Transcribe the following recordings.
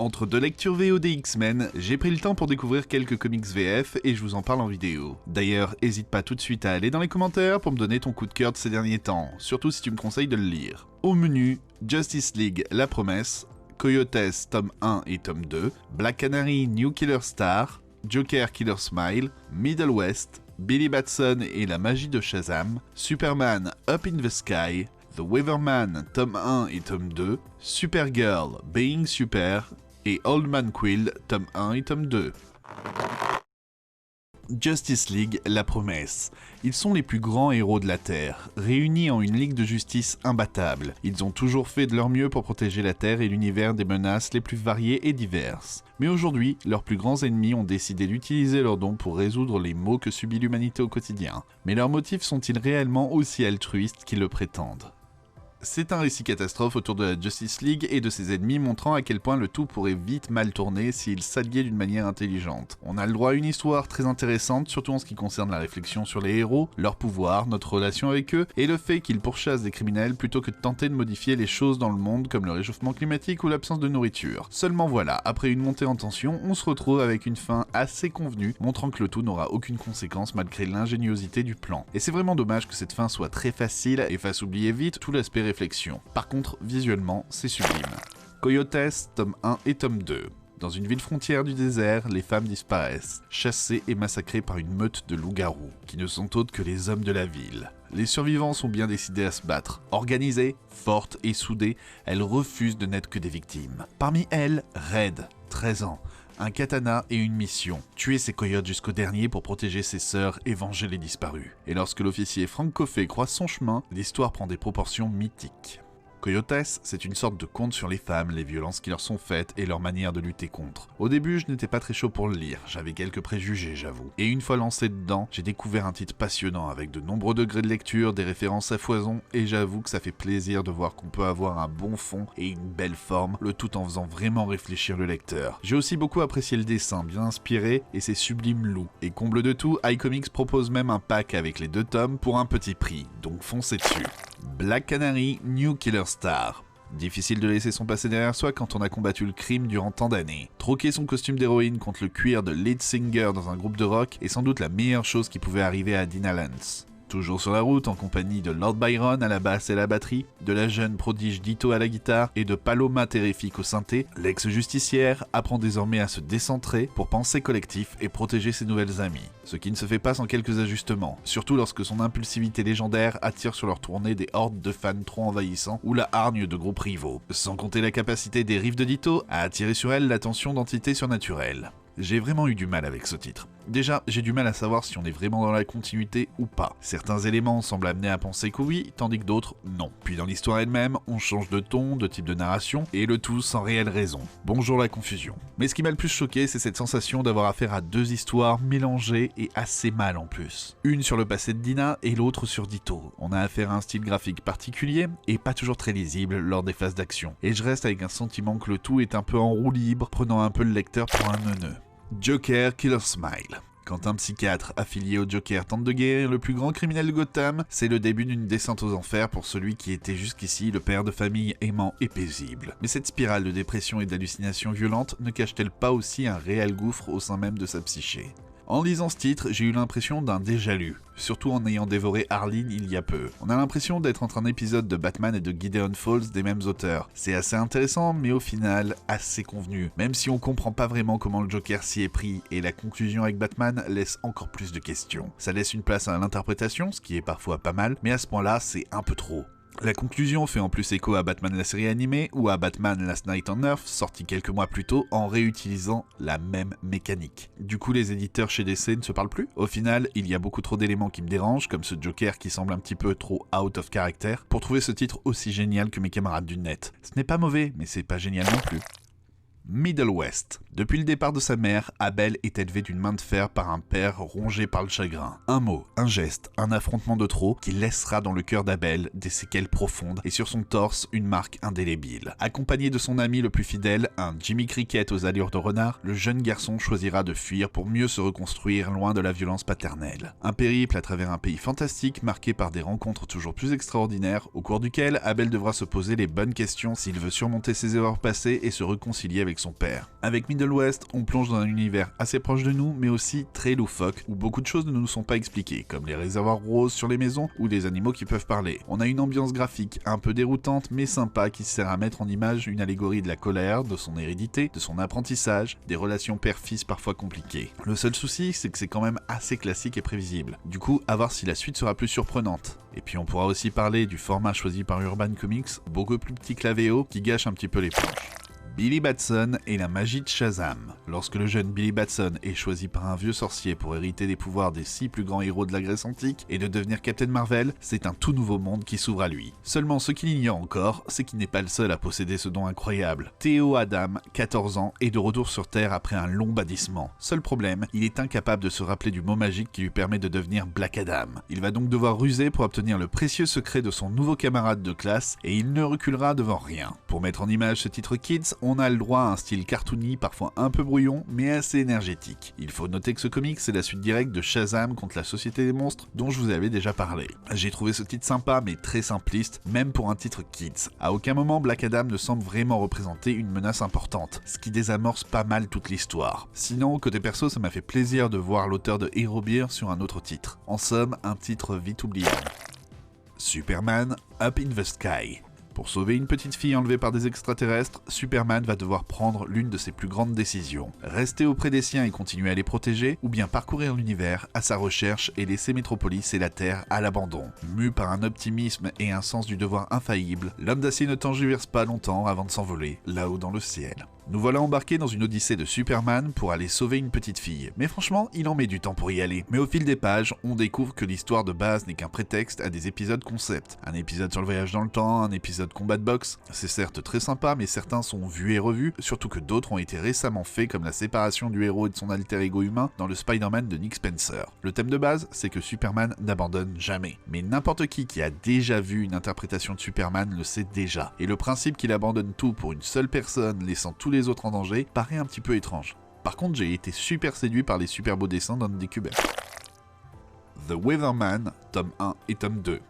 Entre deux lectures VO des X-Men, j'ai pris le temps pour découvrir quelques comics VF et je vous en parle en vidéo. D'ailleurs, hésite pas tout de suite à aller dans les commentaires pour me donner ton coup de cœur de ces derniers temps, surtout si tu me conseilles de le lire. Au menu, Justice League La Promesse, Coyotes tome 1 et tome 2, Black Canary New Killer Star, Joker Killer Smile, Middle West, Billy Batson et la magie de Shazam, Superman Up in the Sky, The Weatherman tome 1 et tome 2, Supergirl Being Super et Old Man Quill tome 1 et tome 2. Justice League La Promesse. Ils sont les plus grands héros de la Terre, réunis en une ligue de justice imbattable. Ils ont toujours fait de leur mieux pour protéger la Terre et l'univers des menaces les plus variées et diverses. Mais aujourd'hui, leurs plus grands ennemis ont décidé d'utiliser leurs dons pour résoudre les maux que subit l'humanité au quotidien. Mais leurs motifs sont-ils réellement aussi altruistes qu'ils le prétendent ? C'est un récit catastrophe autour de la Justice League et de ses ennemis montrant à quel point le tout pourrait vite mal tourner s'ils s'alliaient d'une manière intelligente. On a le droit à une histoire très intéressante, surtout en ce qui concerne la réflexion sur les héros, leurs pouvoirs, notre relation avec eux, et le fait qu'ils pourchassent des criminels plutôt que de tenter de modifier les choses dans le monde comme le réchauffement climatique ou l'absence de nourriture. Seulement voilà, après une montée en tension, on se retrouve avec une fin assez convenue, montrant que le tout n'aura aucune conséquence malgré l'ingéniosité du plan. Et c'est vraiment dommage que cette fin soit très facile et fasse oublier vite tout l'aspect réflexion. Par contre, visuellement, c'est sublime. Coyotes, tome 1 et tome 2. Dans une ville frontière du désert, les femmes disparaissent, chassées et massacrées par une meute de loups-garous, qui ne sont autres que les hommes de la ville. Les survivants sont bien décidés à se battre. Organisées, fortes et soudées, elles refusent de n'être que des victimes. Parmi elles, Red, 13 ans, un katana et une mission, tuer ses coyotes jusqu'au dernier pour protéger ses sœurs et venger les disparus. Et lorsque l'officier Frank Coffey croise son chemin, l'histoire prend des proportions mythiques. Coyotes, c'est une sorte de conte sur les femmes, les violences qui leur sont faites et leur manière de lutter contre. Au début, je n'étais pas très chaud pour le lire, j'avais quelques préjugés, j'avoue. Et une fois lancé dedans, j'ai découvert un titre passionnant avec de nombreux degrés de lecture, des références à foison, et j'avoue que ça fait plaisir de voir qu'on peut avoir un bon fond et une belle forme, le tout en faisant vraiment réfléchir le lecteur. J'ai aussi beaucoup apprécié le dessin, bien inspiré, et ses sublimes loups. Et comble de tout, iComics propose même un pack avec les 2 tomes pour un petit prix, donc foncez dessus. Black Canary New Killer Star. Difficile de laisser son passé derrière soi quand on a combattu le crime durant tant d'années. Troquer son costume d'héroïne contre le cuir de lead singer dans un groupe de rock est sans doute la meilleure chose qui pouvait arriver à Dina Lance. Toujours sur la route, en compagnie de Lord Byron à la basse et la batterie, de la jeune prodige Ditto à la guitare et de Paloma terrifique au synthé, l'ex-justicière apprend désormais à se décentrer pour penser collectif et protéger ses nouvelles amies. Ce qui ne se fait pas sans quelques ajustements, surtout lorsque son impulsivité légendaire attire sur leur tournée des hordes de fans trop envahissants ou la hargne de groupes rivaux. Sans compter la capacité des riffs de Ditto à attirer sur elle l'attention d'entités surnaturelles. J'ai vraiment eu du mal avec ce titre. Déjà, j'ai du mal à savoir si on est vraiment dans la continuité ou pas. Certains éléments semblent amener à penser que oui, tandis que d'autres, non. Puis dans l'histoire elle-même, on change de ton, de type de narration, et le tout sans réelle raison. Bonjour la confusion. Mais ce qui m'a le plus choqué, c'est cette sensation d'avoir affaire à 2 histoires mélangées et assez mal en plus. Une sur le passé de Dina et l'autre sur Ditto. On a affaire à un style graphique particulier et pas toujours très lisible lors des phases d'action. Et je reste avec un sentiment que le tout est un peu en roue libre, prenant un peu le lecteur pour un neuneu. Joker Killer Smile. Quand un psychiatre affilié au Joker tente de guérir le plus grand criminel de Gotham, c'est le début d'une descente aux enfers pour celui qui était jusqu'ici le père de famille aimant et paisible. Mais cette spirale de dépression et d'hallucinations violentes ne cache-t-elle pas aussi un réel gouffre au sein même de sa psyché ? En lisant ce titre, j'ai eu l'impression d'un déjà-lu, surtout en ayant dévoré Arline il y a peu. On a l'impression d'être entre un épisode de Batman et de Gideon Falls des mêmes auteurs. C'est assez intéressant, mais au final, assez convenu. Même si on comprend pas vraiment comment le Joker s'y est pris, et la conclusion avec Batman laisse encore plus de questions. Ça laisse une place à l'interprétation, ce qui est parfois pas mal, mais à ce point-là, c'est un peu trop. La conclusion fait en plus écho à Batman la série animée ou à Batman Last Night on Earth, sorti quelques mois plus tôt en réutilisant la même mécanique. Du coup, les éditeurs chez DC ne se parlent plus. Au final, il y a beaucoup trop d'éléments qui me dérangent, comme ce Joker qui semble un petit peu trop out of character, pour trouver ce titre aussi génial que mes camarades du net. Ce n'est pas mauvais, mais c'est pas génial non plus. Middle West. Depuis le départ de sa mère, Abel est élevé d'une main de fer par un père rongé par le chagrin. Un mot, un geste, un affrontement de trop qui laissera dans le cœur d'Abel des séquelles profondes et sur son torse une marque indélébile. Accompagné de son ami le plus fidèle, un Jimmy Cricket aux allures de renard, le jeune garçon choisira de fuir pour mieux se reconstruire loin de la violence paternelle. Un périple à travers un pays fantastique marqué par des rencontres toujours plus extraordinaires, au cours duquel Abel devra se poser les bonnes questions s'il veut surmonter ses erreurs passées et se réconcilier avec avec son père. Avec Middle West, on plonge dans un univers assez proche de nous, mais aussi très loufoque, où beaucoup de choses ne nous sont pas expliquées, comme les réservoirs roses sur les maisons ou des animaux qui peuvent parler. On a une ambiance graphique un peu déroutante mais sympa qui sert à mettre en image une allégorie de la colère, de son hérédité, de son apprentissage, des relations père-fils parfois compliquées. Le seul souci, c'est que c'est quand même assez classique et prévisible. Du coup, à voir si la suite sera plus surprenante. Et puis on pourra aussi parler du format choisi par Urban Comics, beaucoup plus petit que la VO, qui gâche un petit peu les planches. Billy Batson et la magie de Shazam. Lorsque le jeune Billy Batson est choisi par un vieux sorcier pour hériter des pouvoirs des 6 plus grands héros de la Grèce antique et de devenir Captain Marvel, c'est un tout nouveau monde qui s'ouvre à lui. Seulement ce qu'il ignore encore, c'est qu'il n'est pas le seul à posséder ce don incroyable. Theo Adam, 14 ans, est de retour sur Terre après un long bannissement. Seul problème, il est incapable de se rappeler du mot magique qui lui permet de devenir Black Adam. Il va donc devoir ruser pour obtenir le précieux secret de son nouveau camarade de classe et il ne reculera devant rien. Pour mettre en image ce titre Kids, on a le droit à un style cartoony, parfois un peu brouillon, mais assez énergétique. Il faut noter que ce comic, c'est la suite directe de Shazam contre la Société des Monstres, dont je vous avais déjà parlé. J'ai trouvé ce titre sympa, mais très simpliste, même pour un titre Kids. À aucun moment, Black Adam ne semble vraiment représenter une menace importante, ce qui désamorce pas mal toute l'histoire. Sinon, côté perso, ça m'a fait plaisir de voir l'auteur de Hero Beer sur un autre titre. En somme, un titre vite oubliable. Superman, Up in the Sky. Pour sauver une petite fille enlevée par des extraterrestres, Superman va devoir prendre l'une de ses plus grandes décisions. Rester auprès des siens et continuer à les protéger, ou bien parcourir l'univers à sa recherche et laisser Metropolis et la Terre à l'abandon. Mu par un optimisme et un sens du devoir infaillible, l'homme d'acier ne tergiverse pas longtemps avant de s'envoler, là-haut dans le ciel. Nous voilà embarqués dans une odyssée de Superman pour aller sauver une petite fille. Mais franchement, il en met du temps pour y aller. Mais au fil des pages, on découvre que l'histoire de base n'est qu'un prétexte à des épisodes concept. Un épisode sur le voyage dans le temps, un épisode combat de boxe. C'est certes très sympa, mais certains sont vus et revus, surtout que d'autres ont été récemment faits, comme la séparation du héros et de son alter ego humain dans le Spider-Man de Nick Spencer. Le thème de base, c'est que Superman n'abandonne jamais. Mais n'importe qui a déjà vu une interprétation de Superman le sait déjà. Et le principe qu'il abandonne tout pour une seule personne, laissant tous les autres en danger, paraît un petit peu étrange. Par contre, j'ai été super séduit par les super beaux dessins d'Andy Kubert. The Weatherman, tome 1 et tome 2.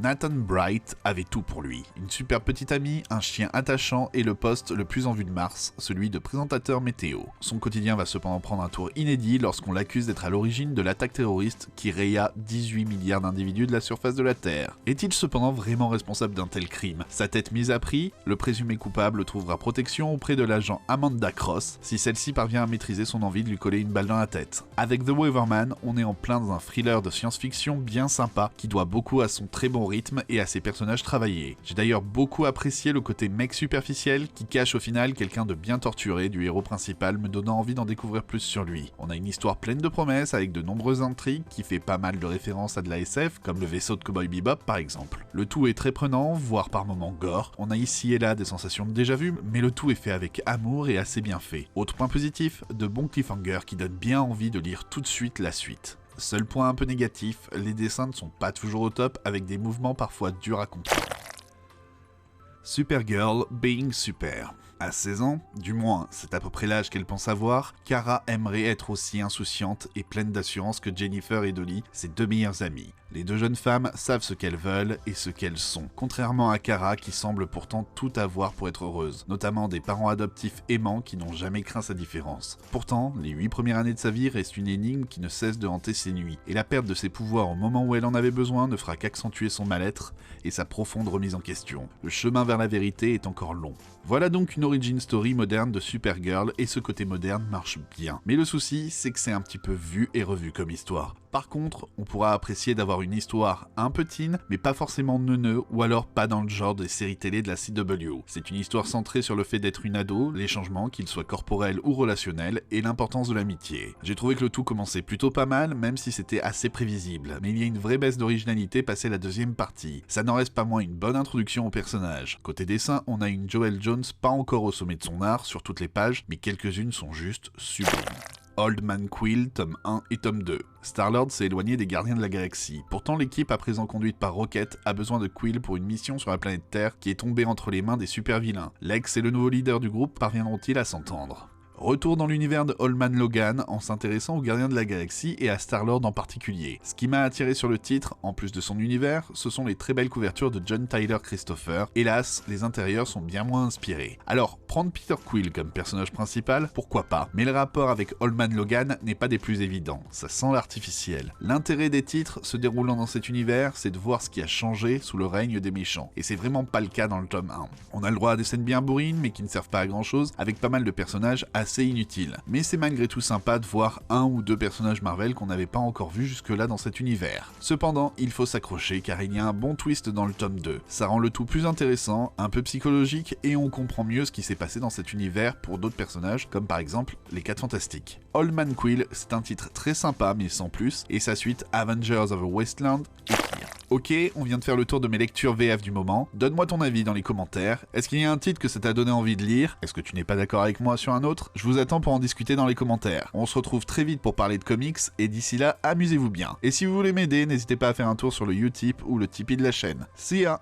Nathan Bright avait tout pour lui. Une super petite amie, un chien attachant et le poste le plus en vue de Mars, celui de présentateur météo. Son quotidien va cependant prendre un tour inédit lorsqu'on l'accuse d'être à l'origine de l'attaque terroriste qui raya 18 milliards d'individus de la surface de la Terre. Est-il cependant vraiment responsable d'un tel crime? Sa tête mise à prix, le présumé coupable trouvera protection auprès de l'agent Amanda Cross si celle-ci parvient à maîtriser son envie de lui coller une balle dans la tête. Avec The Weatherman, on est en plein dans un thriller de science-fiction bien sympa qui doit beaucoup à son très bon rythme et à ses personnages travaillés. J'ai d'ailleurs beaucoup apprécié le côté mec superficiel qui cache au final quelqu'un de bien torturé du héros principal, me donnant envie d'en découvrir plus sur lui. On a une histoire pleine de promesses avec de nombreuses intrigues qui fait pas mal de références à de la SF, comme le vaisseau de Cowboy Bebop par exemple. Le tout est très prenant, voire par moments gore. On a ici et là des sensations de déjà-vu, mais le tout est fait avec amour et assez bien fait. Autre point positif, de bons cliffhangers qui donnent bien envie de lire tout de suite la suite. Seul point un peu négatif, les dessins ne sont pas toujours au top avec des mouvements parfois durs à comprendre. Supergirl Being Super. À 16 ans, du moins, c'est à peu près l'âge qu'elle pense avoir, Kara aimerait être aussi insouciante et pleine d'assurance que Jennifer et Dolly, ses deux meilleures amies. Les deux jeunes femmes savent ce qu'elles veulent et ce qu'elles sont, contrairement à Kara qui semble pourtant tout avoir pour être heureuse, notamment des parents adoptifs aimants qui n'ont jamais craint sa différence. Pourtant, les 8 premières années de sa vie restent une énigme qui ne cesse de hanter ses nuits, et la perte de ses pouvoirs au moment où elle en avait besoin ne fera qu'accentuer son mal-être et sa profonde remise en question. Le chemin vers la vérité est encore long. Voilà donc une origin story moderne de Supergirl et ce côté moderne marche bien. Mais le souci, c'est que c'est un petit peu vu et revu comme histoire. Par contre, on pourra apprécier d'avoir une histoire un peu teen, mais pas forcément neuneux ou alors pas dans le genre des séries télé de la CW. C'est une histoire centrée sur le fait d'être une ado, les changements, qu'ils soient corporels ou relationnels, et l'importance de l'amitié. J'ai trouvé que le tout commençait plutôt pas mal, même si c'était assez prévisible, mais il y a une vraie baisse d'originalité passée la deuxième partie. Ça n'en reste pas moins une bonne introduction au personnage. Côté dessin, on a une Joelle Jones pas encore au sommet de son art sur toutes les pages, mais quelques-unes sont juste sublimes. Old Man Quill, tome 1 et tome 2. Star-Lord s'est éloigné des Gardiens de la Galaxie. Pourtant, l'équipe à présent conduite par Rocket a besoin de Quill pour une mission sur la planète Terre qui est tombée entre les mains des super-vilains. Lex et le nouveau leader du groupe parviendront-ils à s'entendre ? Retour dans l'univers de Old Man Logan en s'intéressant aux Gardiens de la Galaxie et à Star-Lord en particulier. Ce qui m'a attiré sur le titre, en plus de son univers, ce sont les très belles couvertures de John Tyler Christopher. Hélas, les intérieurs sont bien moins inspirés. Alors, prendre Peter Quill comme personnage principal, pourquoi pas, mais le rapport avec Old Man Logan n'est pas des plus évidents, ça sent l'artificiel. L'intérêt des titres se déroulant dans cet univers, c'est de voir ce qui a changé sous le règne des méchants, et c'est vraiment pas le cas dans le tome 1. On a le droit à des scènes bien bourrines, mais qui ne servent pas à grand chose, avec pas mal de personnages assez inutiles. Mais c'est malgré tout sympa de voir un ou deux personnages Marvel qu'on n'avait pas encore vus jusque-là dans cet univers. Cependant, il faut s'accrocher car il y a un bon twist dans le tome 2. Ça rend le tout plus intéressant, un peu psychologique, et on comprend mieux ce qui s'est passé dans cet univers pour d'autres personnages, comme par exemple les 4 Fantastiques. Old Man Quill, c'est un titre très sympa mais sans plus, et sa suite Avengers of the Wasteland est pire. Ok, on vient de faire le tour de mes lectures VF du moment, donne-moi ton avis dans les commentaires. Est-ce qu'il y a un titre que ça t'a donné envie de lire? Est-ce que tu n'es pas d'accord avec moi sur un autre? Je vous attends pour en discuter dans les commentaires. On se retrouve très vite pour parler de comics, et d'ici là, amusez-vous bien. Et si vous voulez m'aider, n'hésitez pas à faire un tour sur le Utip ou le Tipeee de la chaîne. See ya!